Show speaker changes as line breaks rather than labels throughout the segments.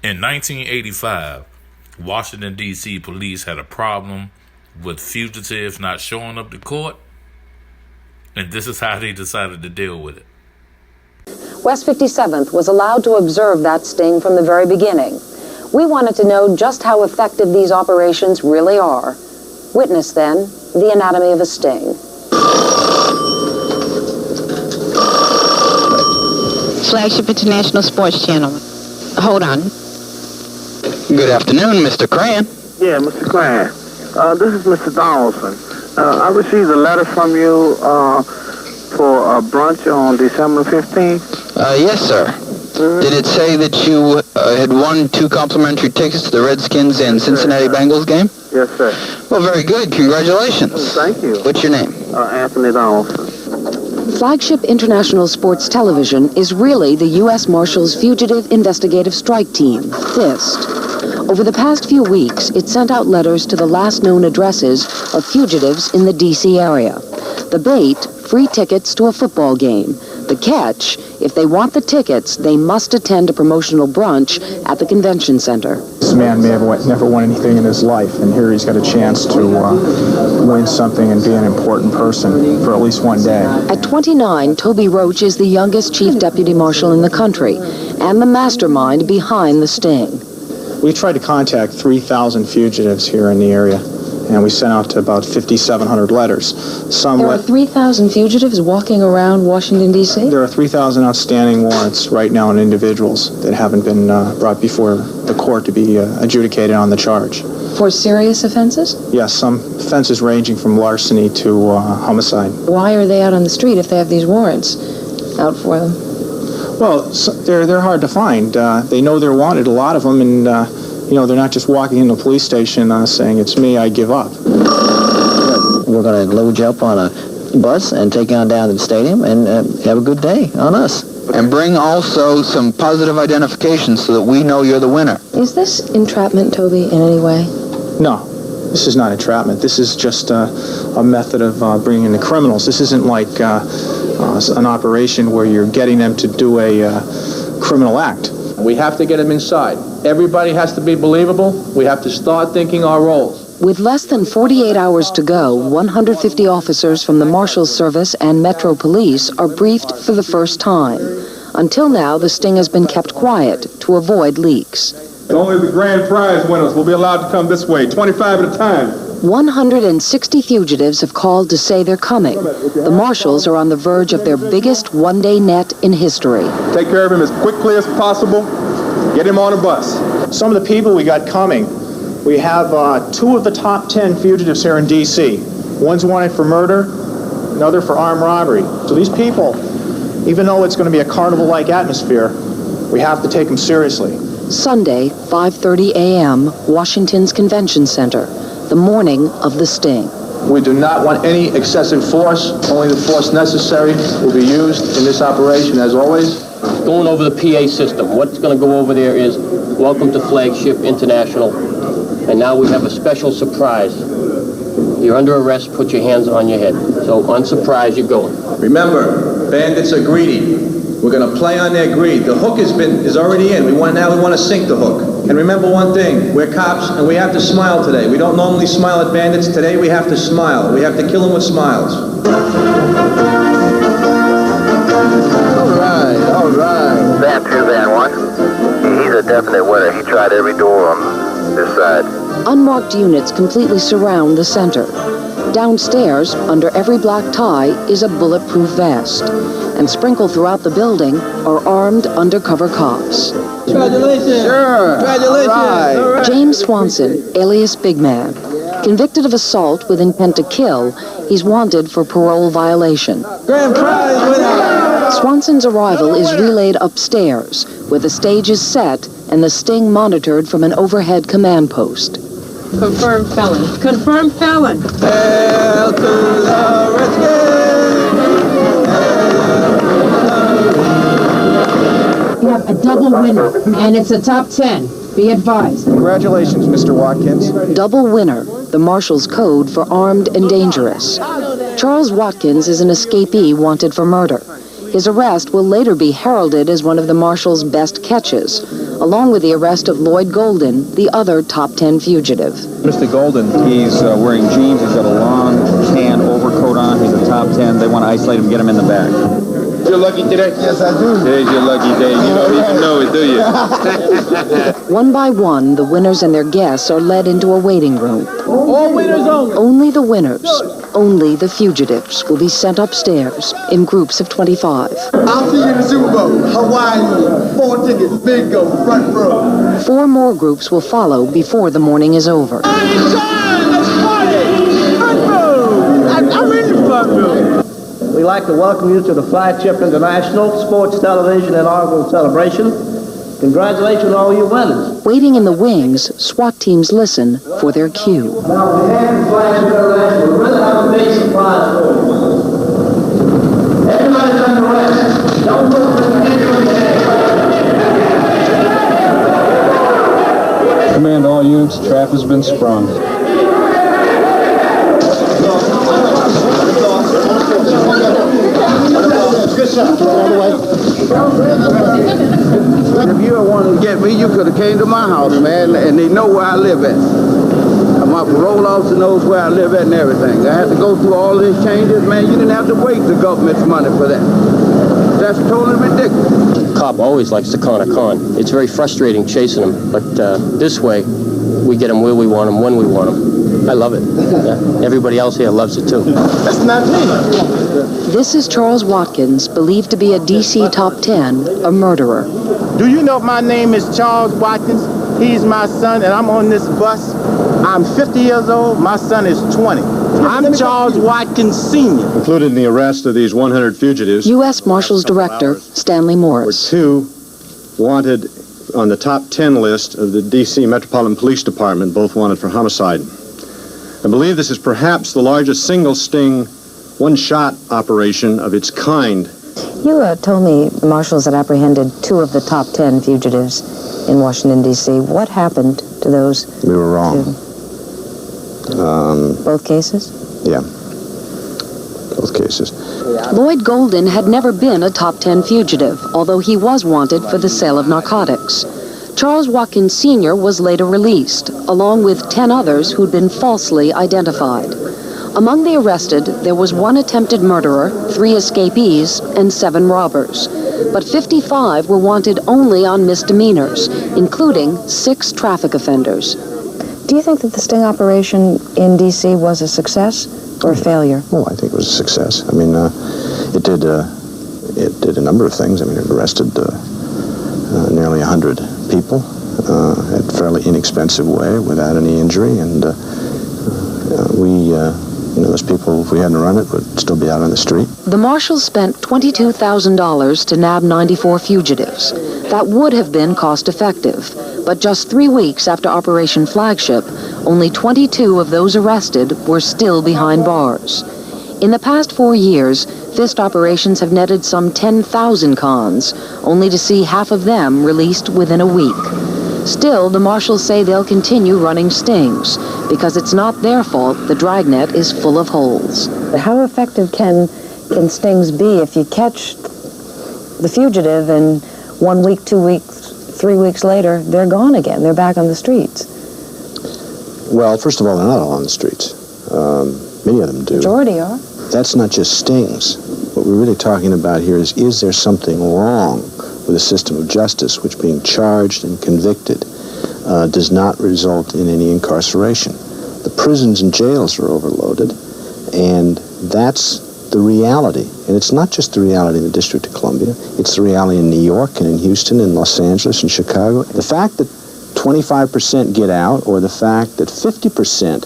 In 1985, Washington, D.C. police had a problem with fugitives not showing up to court, and this is how they decided to deal with it.
West 57th was allowed to observe that sting from the very beginning. We wanted to know just how effective these operations really are. Witness, then, the anatomy of a sting.
Flagship International Sports Channel. Hold on.
Good afternoon, Mr. Cran.
Yeah, Mr. Cran. This is Mr. Donaldson. I received a letter from you for a brunch on December 15th.
Yes, sir. Did it say that you had won 2 complimentary tickets to the Redskins and Cincinnati Bengals game?
Yes, sir.
Well, very good. Congratulations.
Thank you.
What's your name?
Anthony Donaldson.
Flagship International Sports Television is really the U.S. Marshals Fugitive Investigative Strike Team, FIST. Over the past few weeks, it sent out letters to the last known addresses of fugitives in the D.C. area. The bait, free tickets to a football game. The catch, if they want the tickets, they must attend a promotional brunch at the convention center.
This man may have never won anything in his life, and here he's got a chance to win something and be an important person for at least one day.
At 29, Toby Roach is the youngest chief deputy marshal in the country and the mastermind behind the sting.
We tried to contact 3,000 fugitives here in the area, and we sent out about 5,700 letters.
There are 3,000 fugitives walking around Washington, D.C.?
There are 3,000 outstanding warrants right now on individuals that haven't been brought before the court to be adjudicated on the charge.
For serious offenses?
Yes, some offenses ranging from larceny to homicide.
Why are they out on the street if they have these warrants out for them?
Well, they're hard to find. They know they're wanted, a lot of them, and they're not just walking in the police station saying, "It's me, I give up."
We're going to load you up on a bus and take you on down to the stadium and have a good day on us.
And bring also some positive identification so that we know you're the winner.
Is this entrapment, Toby, in any way?
No, this is not entrapment. This is just a method of bringing in the criminals. This isn't like an operation where you're getting them to do a criminal act.
We have to get them inside. Everybody has to be believable. We have to start thinking our roles.
With less than 48 hours to go, 150 officers from the Marshals Service and Metro Police are briefed for the first time. Until now, the sting has been kept quiet to avoid leaks.
Only the grand prize winners will be allowed to come this way, 25 at a time.
160 fugitives have called to say they're coming. The Marshals are on the verge of their biggest one-day net in history.
Take care of him as quickly as possible. Get him on a bus.
Some of the people we got coming, we have 2 of the top 10 fugitives here in D.C. One's wanted for murder, another for armed robbery. So these people, even though it's going to be a carnival-like atmosphere, we have to take them seriously.
Sunday, 5:30 a.m., Washington's Convention Center, the morning of the sting.
We do not want any excessive force. Only the force necessary will be used in this operation, as always.
Going over the PA system, what's going to go over there is, welcome to Flagship International. And now we have a special surprise. You're under arrest, put your hands on your head. So on surprise, you're going.
Remember, bandits are greedy. We're going to play on their greed. The hook is already in. We want to sink the hook. And remember one thing, we're cops and we have to smile today. We don't normally smile at bandits. Today we have to smile. We have to kill them with smiles.
All right.
Van 2, Van 1. He's a definite winner. He tried every door on this side.
Unmarked units completely surround the center. Downstairs, under every black tie, is a bulletproof vest. And sprinkled throughout the building are armed undercover cops.
Congratulations. Sure. Congratulations.
All right. James Swanson, alias Big Man. Convicted of assault with intent to kill, he's wanted for parole violation.
Grand prize winner.
Swanson's arrival is relayed upstairs, where the stage is set and the sting monitored from an overhead command post.
Confirmed felon.
Confirmed felon. Hail to the Redskins.
You have a double winner, and it's a top 10. Be advised.
Congratulations, Mr. Watkins.
Double winner, the Marshal's code for armed and dangerous. Charles Watkins is an escapee wanted for murder. His arrest will later be heralded as one of the Marshals' best catches, along with the arrest of Lloyd Golden, the other top 10 fugitive.
Mr. Golden, he's wearing jeans, he's got a long tan overcoat on, he's a top 10. They want to isolate him, get him in the back.
You're lucky today?
Yes, I do.
Today's your lucky day. You don't even know it, do you?
One by one, the winners and their guests are led into a waiting room.
All winners only.
Only the winners, only the fugitives, will be sent upstairs in groups of 25.
I'll see you in the Super Bowl. Hawaii, 4 tickets, bingo, front row.
4 more groups will follow before the morning is over.
Let's party! Front row! I'm in the front row.
We'd like to welcome you to the Flagship International Sports Television Inaugural Celebration. Congratulations on all your winners.
Waiting in the wings, SWAT teams listen for their cue.
Now, on behalf of Flagship International, we really have a big surprise for you. Everybody's under arrest. Don't look for the picture in the head.
Command all units, trap has been sprung.
Good shot. All the way. If you wanted to get me, you could have came to my house, man, and they know where I live at. My parole officer knows where I live at and everything. I had to go through all these changes, man. You didn't have to wait the government's money for that. That's totally ridiculous.
The cop always likes to con a con. It's very frustrating chasing him, but this way, we get him where we want him, when we want him. I love it. Everybody else here loves it too.
That's not me.
This is Charles Watkins, believed to be a D.C. top 10, a murderer.
Do you know my name is Charles Watkins? He's my son, and I'm on this bus. I'm 50 years old. My son is 20. I'm Charles Watkins Sr.
Included in the arrest of these 100 fugitives,
U.S. Marshals Director Stanley Morris.
were 2 wanted on the top 10 list of the D.C. Metropolitan Police Department, both wanted for homicide. I believe this is perhaps the largest single sting, one-shot operation of its kind.
You told me the Marshals had apprehended 2 of the top 10 fugitives in Washington, D.C. What happened to those?
We were wrong.
Both cases?
Yeah. Both cases.
Lloyd Golden had never been a top 10 fugitive, although he was wanted for the sale of narcotics. Charles Watkins Sr. was later released, along with 10 others who'd been falsely identified. Among the arrested, there was 1 attempted murderer, 3 escapees, and 7 robbers. But 55 were wanted only on misdemeanors, including 6 traffic offenders. Do you think that the sting operation in D.C. was a success or a failure?
Oh, I think it was a success. I mean, it did a number of things. I mean, it arrested nearly 100 people in a fairly inexpensive way without any injury, and those people, if we hadn't run it, would still be out on the street.
The Marshals spent $22,000 to nab 94 fugitives. That would have been cost-effective, but just 3 weeks after Operation Flagship, only 22 of those arrested were still behind bars. In the past 4 years, fist operations have netted some 10,000 cons, only to see half of them released within a week. Still, the Marshals say they'll continue running stings, because it's not their fault the dragnet is full of holes. How effective can stings be if you catch the fugitive and 1 week, 2 weeks, 3 weeks later, they're gone again, they're back on the streets?
Well, first of all, they're not all on the streets. Many of them do.
Majority are.
That's not just stings. What we're really talking about here is there something wrong with the system of justice, which being charged and convicted does not result in any incarceration. The prisons and jails are overloaded, and that's the reality. And it's not just the reality in the District of Columbia. It's the reality in New York and in Houston and Los Angeles and Chicago. The fact that 25% get out, or the fact that 50%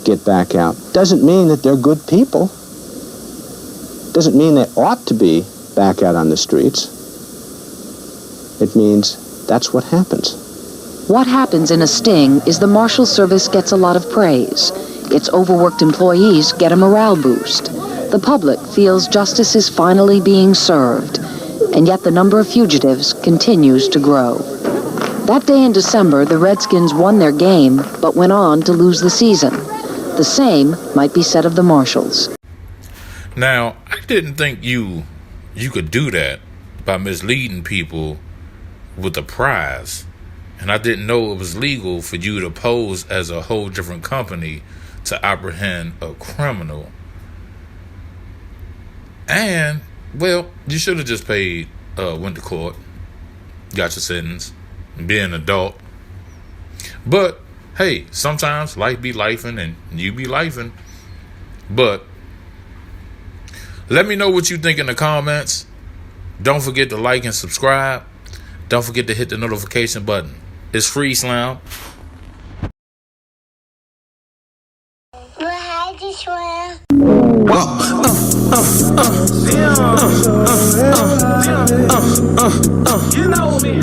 get back out, doesn't mean that they're good people. Doesn't mean they ought to be back out on the streets. It means that's what happens.
What happens in a sting is the Marshal Service gets a lot of praise. Its overworked employees get a morale boost. The public feels justice is finally being served, and yet the number of fugitives continues to grow. That day in December, the Redskins won their game, but went on to lose the season. The same might be said of the Marshals.
Now, I didn't think you you could do that by misleading people with a prize. And I didn't know it was legal for you to pose as a whole different company to apprehend a criminal. And, well, you should have just paid, went to court, got your sentence, be an adult. But, hey, sometimes life be lifing and you be lifing. But, let me know what you think in the comments. Don't forget to like and subscribe. Don't forget to hit the notification button. It's free, Slam.
You know me.